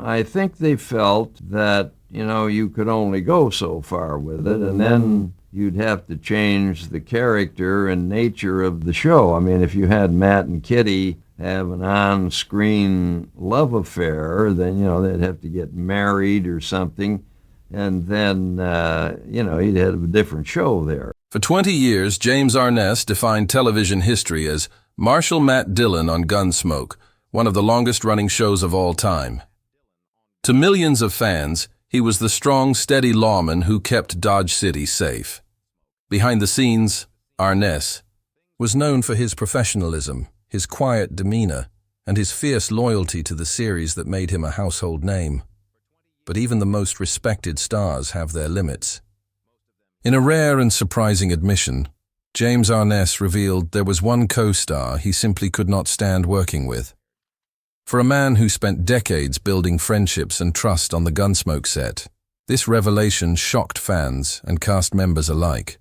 I think they felt that, you could only go so far with it, and then you'd have to change the character and nature of the show. I mean, if you had Matt and Kitty have an on-screen love affair, then, they'd have to get married or something, and then, you'd have a different show there. For 20 years, James Arness defined television history as Marshal Matt Dillon on Gunsmoke, one of the longest-running shows of all time. To millions of fans, he was the strong, steady lawman who kept Dodge City safe. Behind the scenes, Arness was known for his professionalism, his quiet demeanor, and his fierce loyalty to the series that made him a household name. But even the most respected stars have their limits. In a rare and surprising admission, James Arness revealed there was one co-star he simply could not stand working with. For a man who spent decades building friendships and trust on the Gunsmoke set, this revelation shocked fans and cast members alike.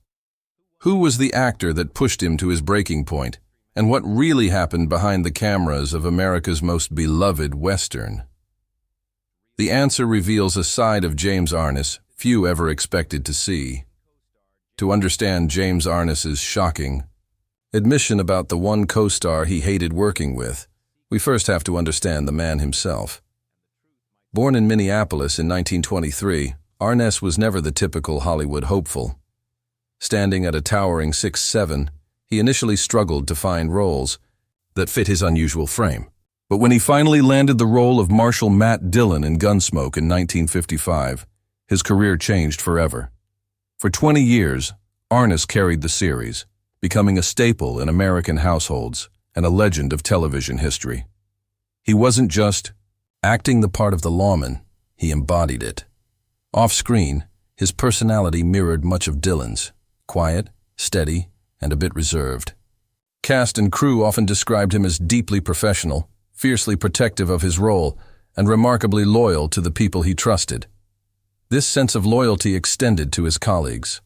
Who was the actor that pushed him to his breaking point, and what really happened behind the cameras of America's most beloved Western? The answer reveals a side of James Arness few ever expected to see. To understand James Arness's shocking admission about the one co-star he hated working with, we first have to understand the man himself. Born in Minneapolis in 1923, Arness was never the typical Hollywood hopeful. Standing at a towering 6'7", he initially struggled to find roles that fit his unusual frame. But when he finally landed the role of Marshal Matt Dillon in Gunsmoke in 1955, his career changed forever. For 20 years, Arness carried the series, becoming a staple in American households and a legend of television history. He wasn't just acting the part of the lawman, he embodied it. Off-screen, his personality mirrored much of Dillon's, quiet, steady, and a bit reserved. Cast and crew often described him as deeply professional, fiercely protective of his role, and remarkably loyal to the people he trusted. This sense of loyalty extended to his colleagues.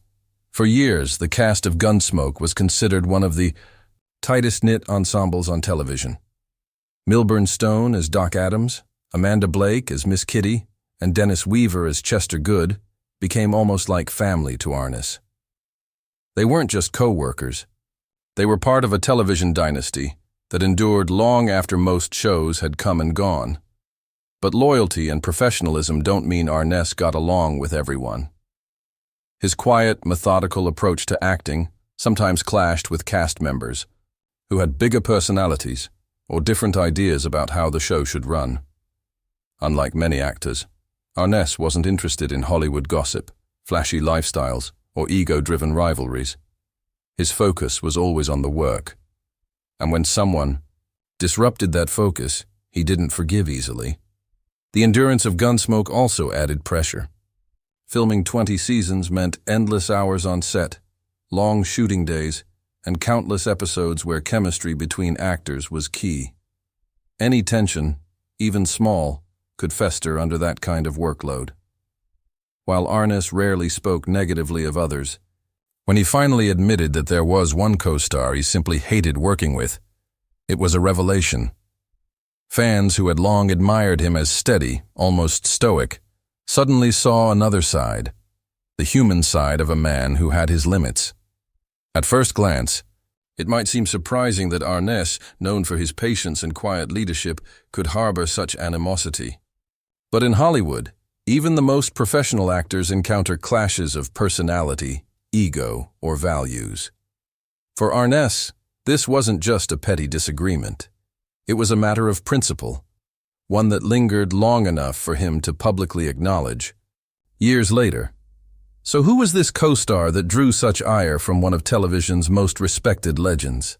For years, the cast of Gunsmoke was considered one of the tightest-knit ensembles on television. Milburn Stone as Doc Adams, Amanda Blake as Miss Kitty, and Dennis Weaver as Chester Good became almost like family to Arness. They weren't just co-workers. They were part of a television dynasty that endured long after most shows had come and gone. But loyalty and professionalism don't mean Arness got along with everyone. His quiet, methodical approach to acting sometimes clashed with cast members who had bigger personalities or different ideas about how the show should run. Unlike many actors, Arness wasn't interested in Hollywood gossip, flashy lifestyles, or ego-driven rivalries. His focus was always on the work. And when someone disrupted that focus, he didn't forgive easily. The endurance of Gunsmoke also added pressure. Filming 20 seasons meant endless hours on set, long shooting days, and countless episodes where chemistry between actors was key. Any tension, even small, could fester under that kind of workload. While Arness rarely spoke negatively of others, when he finally admitted that there was one co-star he simply hated working with, it was a revelation. Fans who had long admired him as steady, almost stoic, suddenly saw another side, the human side of a man who had his limits. At first glance, it might seem surprising that Arness, known for his patience and quiet leadership, could harbor such animosity. But in Hollywood, even the most professional actors encounter clashes of personality, ego, or values. For Arness, this wasn't just a petty disagreement. It was a matter of principle, one that lingered long enough for him to publicly acknowledge. Years later, so who was this co-star that drew such ire from one of television's most respected legends?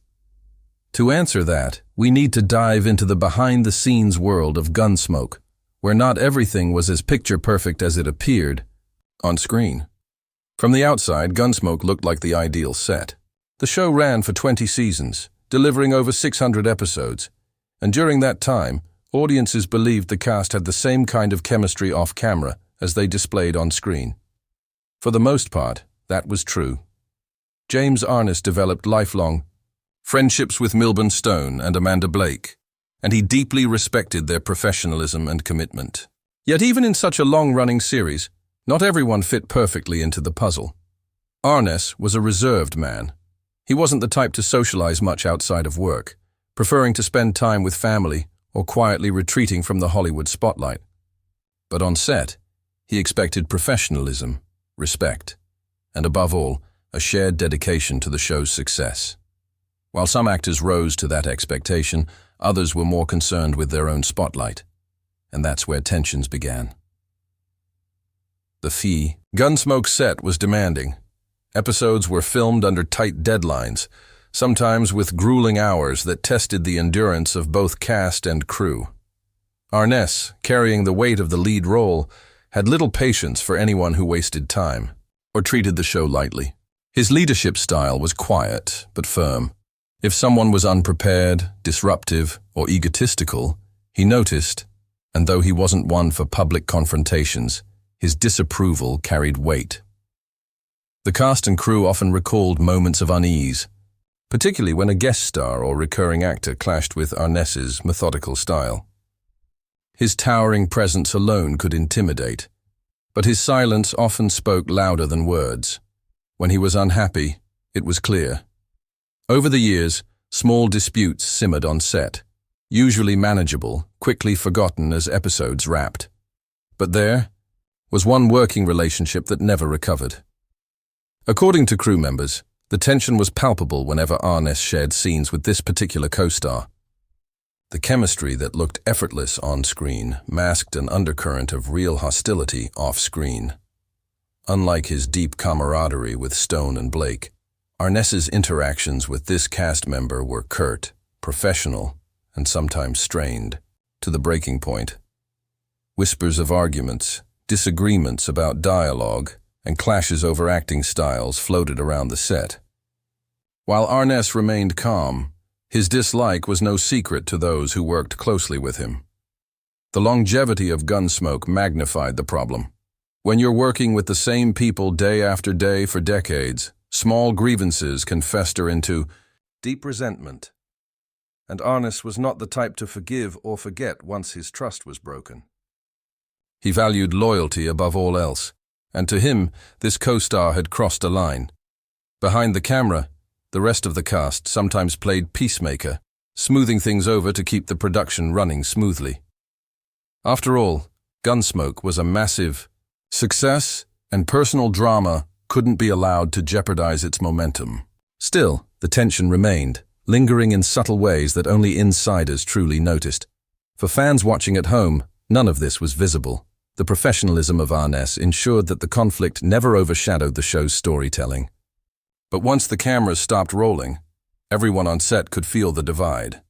To answer that, we need to dive into the behind-the-scenes world of Gunsmoke, where not everything was as picture-perfect as it appeared on screen. From the outside, Gunsmoke looked like the ideal set. The show ran for 20 seasons, delivering over 600 episodes, and during that time, audiences believed the cast had the same kind of chemistry off-camera as they displayed on screen. For the most part, that was true. James Arness developed lifelong friendships with Milburn Stone and Amanda Blake, and he deeply respected their professionalism and commitment. Yet even in such a long-running series, not everyone fit perfectly into the puzzle. Arness was a reserved man. He wasn't the type to socialize much outside of work, preferring to spend time with family or quietly retreating from the Hollywood spotlight. But on set, he expected professionalism, respect, and above all, a shared dedication to the show's success. While some actors rose to that expectation, others were more concerned with their own spotlight. And that's where tensions began. The fee. Gunsmoke's set was demanding. Episodes were filmed under tight deadlines, sometimes with grueling hours that tested the endurance of both cast and crew. Arness, carrying the weight of the lead role, had little patience for anyone who wasted time or treated the show lightly. His leadership style was quiet but firm. If someone was unprepared, disruptive, or egotistical, he noticed, and though he wasn't one for public confrontations, his disapproval carried weight. The cast and crew often recalled moments of unease, particularly when a guest star or recurring actor clashed with Arness's methodical style. His towering presence alone could intimidate, but his silence often spoke louder than words. When he was unhappy, it was clear. Over the years, small disputes simmered on set, usually manageable, quickly forgotten as episodes wrapped. But there was one working relationship that never recovered. According to crew members, the tension was palpable whenever Arness shared scenes with this particular co-star. The chemistry that looked effortless on screen masked an undercurrent of real hostility off-screen. Unlike his deep camaraderie with Stone and Blake, Arness's interactions with this cast member were curt, professional, and sometimes strained, to the breaking point. Whispers of arguments, disagreements about dialogue, and clashes over acting styles floated around the set. While Arness remained calm, his dislike was no secret to those who worked closely with him. The longevity of Gunsmoke magnified the problem. When you're working with the same people day after day for decades, small grievances can fester into deep resentment. And Arness was not the type to forgive or forget once his trust was broken. He valued loyalty above all else, and to him, this co-star had crossed a line. Behind the camera, the rest of the cast sometimes played peacemaker, smoothing things over to keep the production running smoothly. After all, Gunsmoke was a massive success, and personal drama couldn't be allowed to jeopardize its momentum. Still, the tension remained, lingering in subtle ways that only insiders truly noticed. For fans watching at home, none of this was visible. The professionalism of Arness ensured that the conflict never overshadowed the show's storytelling. But once the cameras stopped rolling, everyone on set could feel the divide.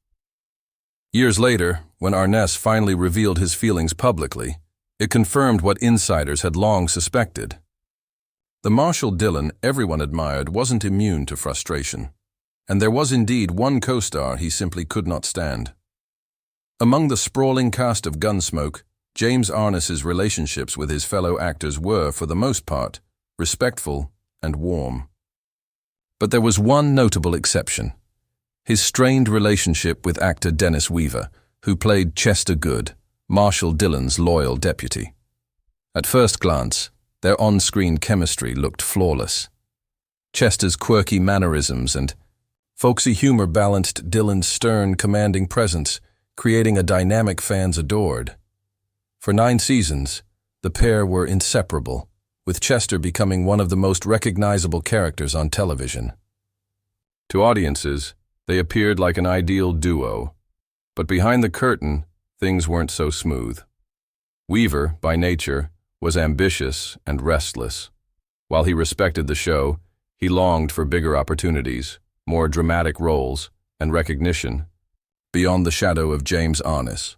Years later, when Arness finally revealed his feelings publicly, it confirmed what insiders had long suspected. The Marshal Dillon everyone admired wasn't immune to frustration, and there was indeed one co-star he simply could not stand. Among the sprawling cast of Gunsmoke, James Arness's relationships with his fellow actors were, for the most part, respectful and warm. But there was one notable exception: his strained relationship with actor Dennis Weaver, who played Chester Good, Marshal Dillon's loyal deputy. At first glance, their on-screen chemistry looked flawless. Chester's quirky mannerisms and folksy humor balanced Dillon's stern, commanding presence, creating a dynamic fans adored. For 9 seasons, the pair were inseparable, with Chester becoming one of the most recognizable characters on television. To audiences, they appeared like an ideal duo, but behind the curtain, things weren't so smooth. Weaver, by nature, was ambitious and restless. While he respected the show, he longed for bigger opportunities, more dramatic roles, and recognition, beyond the shadow of James Arness.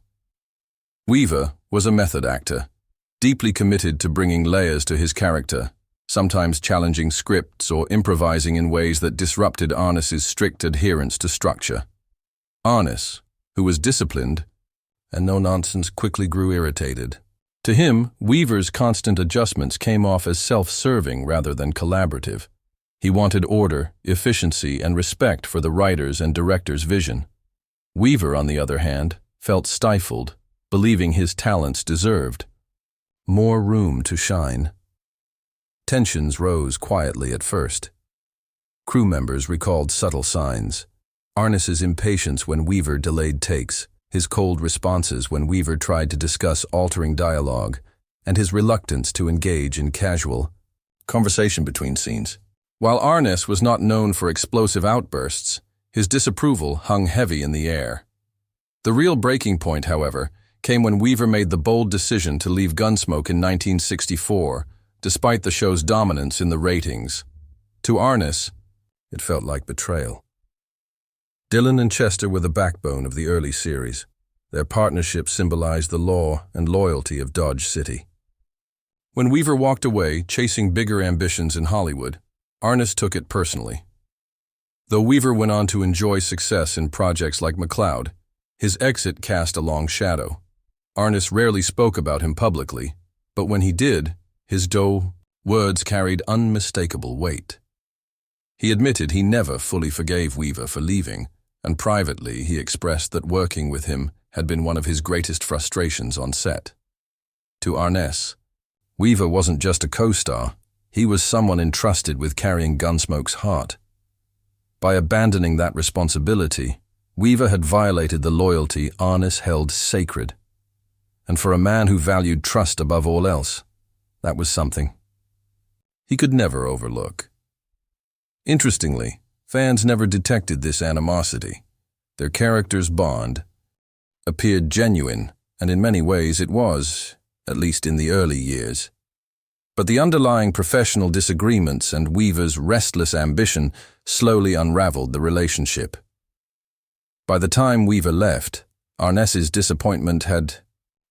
Weaver was a method actor, deeply committed to bringing layers to his character, sometimes challenging scripts or improvising in ways that disrupted Arness's strict adherence to structure. Arness, who was disciplined and no-nonsense, quickly grew irritated. To him, Weaver's constant adjustments came off as self-serving rather than collaborative. He wanted order, efficiency, and respect for the writer's and director's vision. Weaver, on the other hand, felt stifled, believing his talents deserved, more room to shine. Tensions rose quietly at first. Crew members recalled subtle signs. Arness's impatience when Weaver delayed takes, his cold responses when Weaver tried to discuss altering dialogue, and his reluctance to engage in casual conversation between scenes. While Arness was not known for explosive outbursts, his disapproval hung heavy in the air. The real breaking point, however, came when Weaver made the bold decision to leave Gunsmoke in 1964, despite the show's dominance in the ratings. To Arness, it felt like betrayal. Dillon and Chester were the backbone of the early series. Their partnership symbolized the law and loyalty of Dodge City. When Weaver walked away, chasing bigger ambitions in Hollywood, Arness took it personally. Though Weaver went on to enjoy success in projects like McCloud, his exit cast a long shadow. Arness rarely spoke about him publicly, but when he did, his words carried unmistakable weight. He admitted he never fully forgave Weaver for leaving, and privately he expressed that working with him had been one of his greatest frustrations on set. To Arness, Weaver wasn't just a co-star, he was someone entrusted with carrying Gunsmoke's heart. By abandoning that responsibility, Weaver had violated the loyalty Arness held sacred. And for a man who valued trust above all else, that was something he could never overlook. Interestingly, fans never detected this animosity. Their characters' bond appeared genuine, and in many ways it was, at least in the early years. But the underlying professional disagreements and Weaver's restless ambition slowly unraveled the relationship. By the time Weaver left, Arness's disappointment had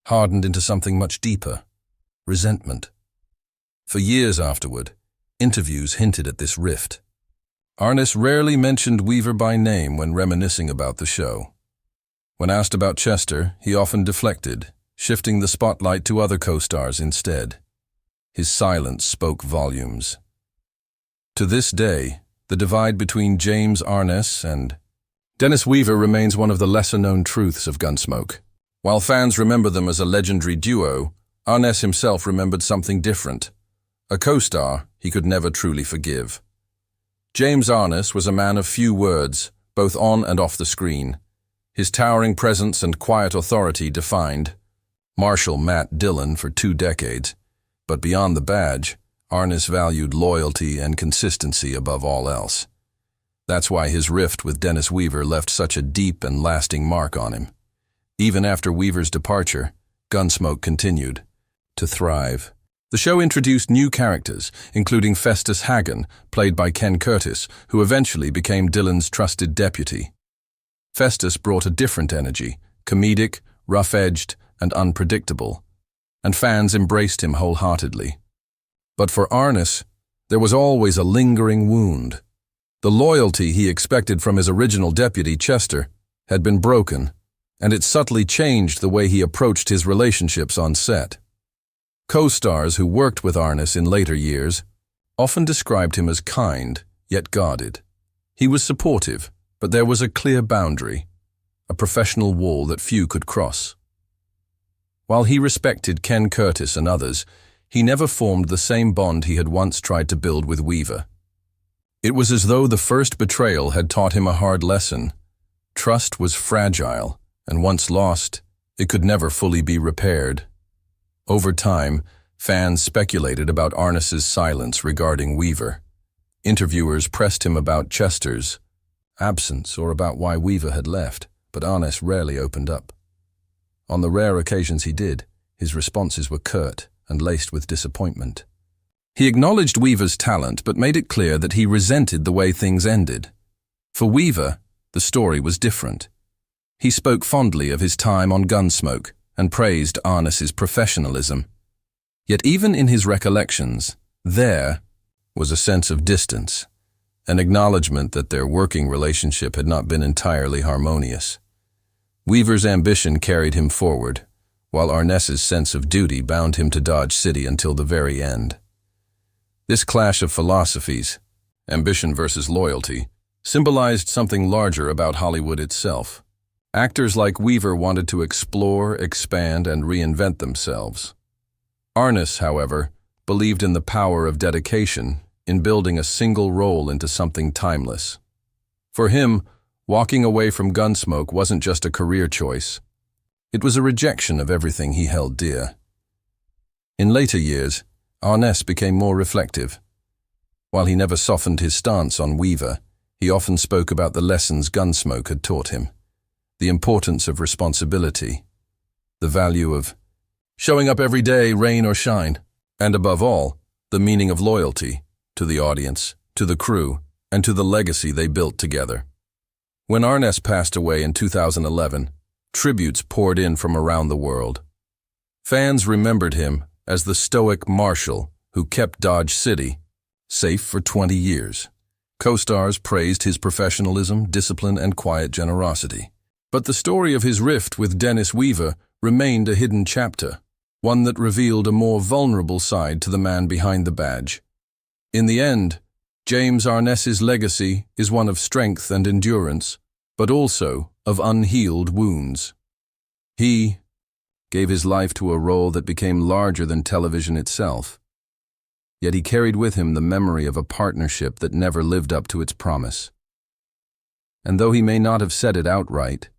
hardened into something much deeper: resentment. For years afterward, interviews hinted at this rift. Arness rarely mentioned Weaver by name when reminiscing about the show. When asked about Chester, he often deflected, shifting the spotlight to other co-stars instead. His silence spoke volumes. To this day, the divide between James Arness and Dennis Weaver remains one of the lesser-known truths of Gunsmoke. While fans remember them as a legendary duo, Arness himself remembered something different. A co-star he could never truly forgive. James Arness was a man of few words, both on and off the screen. His towering presence and quiet authority defined Marshal Matt Dillon for 2 decades. But beyond the badge, Arness valued loyalty and consistency above all else. That's why his rift with Dennis Weaver left such a deep and lasting mark on him. Even after Weaver's departure, Gunsmoke continued to thrive. The show introduced new characters, including Festus Hagen, played by Ken Curtis, who eventually became Dillon's trusted deputy. Festus brought a different energy, comedic, rough-edged, and unpredictable, and fans embraced him wholeheartedly. But for Arness, there was always a lingering wound. The loyalty he expected from his original deputy, Chester, had been broken, and it subtly changed the way he approached his relationships on set. Co-stars who worked with Arness in later years often described him as kind, yet guarded. He was supportive, but there was a clear boundary, a professional wall that few could cross. While he respected Ken Curtis and others, he never formed the same bond he had once tried to build with Weaver. It was as though the first betrayal had taught him a hard lesson. Trust was fragile, and once lost, it could never fully be repaired. Over time, fans speculated about Arness's silence regarding Weaver. Interviewers pressed him about Chester's absence or about why Weaver had left, but Arness rarely opened up. On the rare occasions he did, his responses were curt and laced with disappointment. He acknowledged Weaver's talent but made it clear that he resented the way things ended. For Weaver, the story was different. He spoke fondly of his time on Gunsmoke and praised Arness's professionalism. Yet even in his recollections, there was a sense of distance, an acknowledgement that their working relationship had not been entirely harmonious. Weaver's ambition carried him forward, while Arness's sense of duty bound him to Dodge City until the very end. This clash of philosophies, ambition versus loyalty, symbolized something larger about Hollywood itself. Actors like Weaver wanted to explore, expand, and reinvent themselves. Arness, however, believed in the power of dedication in building a single role into something timeless. For him, walking away from Gunsmoke wasn't just a career choice. It was a rejection of everything he held dear. In later years, Arness became more reflective. While he never softened his stance on Weaver, he often spoke about the lessons Gunsmoke had taught him, the importance of responsibility, the value of showing up every day, rain or shine, and above all, the meaning of loyalty to the audience, to the crew, and to the legacy they built together. When Arness passed away in 2011, tributes poured in from around the world. Fans remembered him as the stoic marshal who kept Dodge City safe for 20 years. Co-stars praised his professionalism, discipline, and quiet generosity. But the story of his rift with Dennis Weaver remained a hidden chapter, one that revealed a more vulnerable side to the man behind the badge. In the end, James Arness's legacy is one of strength and endurance, but also of unhealed wounds. He gave his life to a role that became larger than television itself. Yet he carried with him the memory of a partnership that never lived up to its promise. And though he may not have said it outright,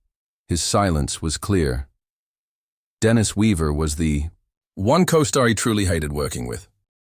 his silence was clear. Dennis Weaver was the one co-star he truly hated working with.